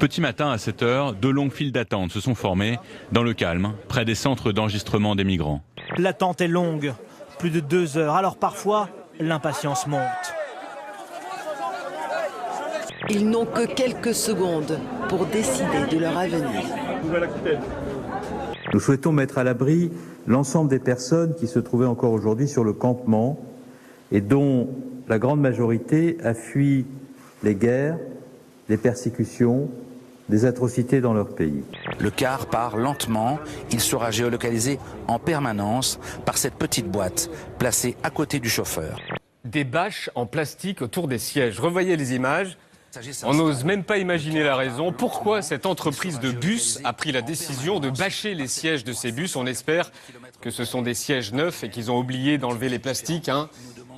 Petit matin à 7 heures, de longues files d'attente se sont formées dans le calme, près des centres d'enregistrement des migrants. L'attente est longue, plus de 2 heures, alors parfois l'impatience monte. Ils n'ont que quelques secondes pour décider de leur avenir. Nous souhaitons mettre à l'abri l'ensemble des personnes qui se trouvaient encore aujourd'hui sur le campement et dont la grande majorité a fui les guerres, les persécutions, des atrocités dans leur pays. Le car part lentement, il sera géolocalisé en permanence par cette petite boîte placée à côté du chauffeur. Des bâches en plastique autour des sièges. Revoyez les images. On n'ose même pas imaginer la raison. Pourquoi cette entreprise de bus a pris la décision de bâcher les sièges de ces bus? On espère que ce sont des sièges neufs et qu'ils ont oublié d'enlever les plastiques.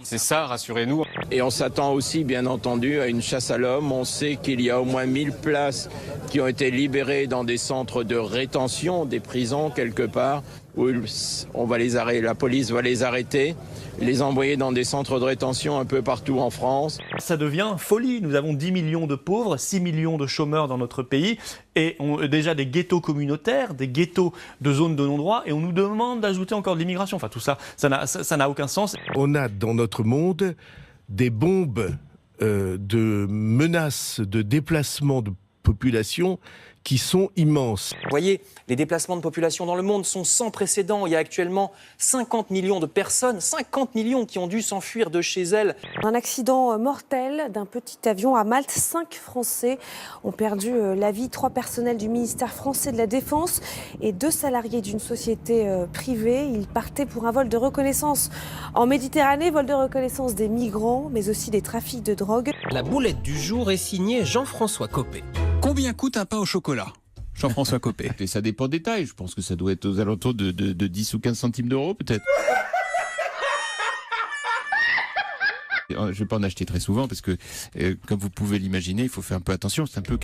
C'est ça, rassurez-nous. Et on s'attend aussi, bien entendu, à une chasse à l'homme. On sait qu'il y a au moins 1000 places qui ont été libérées dans des centres de rétention, des prisons quelque part, où la police va les arrêter, les envoyer dans des centres de rétention un peu partout en France. Ça devient folie. Nous avons 10 millions de pauvres, 6 millions de chômeurs dans notre pays et déjà des ghettos communautaires, des ghettos de zones de non-droit et on nous demande d'ajouter encore de l'immigration. Enfin tout ça, ça n'a aucun sens. On a dans notre monde des bombes de menaces de déplacement de population qui sont immenses. Vous voyez, les déplacements de population dans le monde sont sans précédent. Il y a actuellement 50 millions de personnes, 50 millions qui ont dû s'enfuir de chez elles. Un accident mortel d'un petit avion à Malte. 5 Français ont perdu la vie. 3 personnels du ministère français de la Défense et 2 salariés d'une société privée. Ils partaient pour un vol de reconnaissance en Méditerranée, vol de reconnaissance des migrants, mais aussi des trafics de drogue. La boulette du jour est signée Jean-François Copé. Combien coûte un pain au chocolat, Jean-François Copé? Et ça dépend des tailles. Je pense que ça doit être aux alentours de 10 ou 15 centimes d'euros, peut-être. Je ne vais pas en acheter très souvent parce que, comme vous pouvez l'imaginer, il faut faire un peu attention. C'est un peu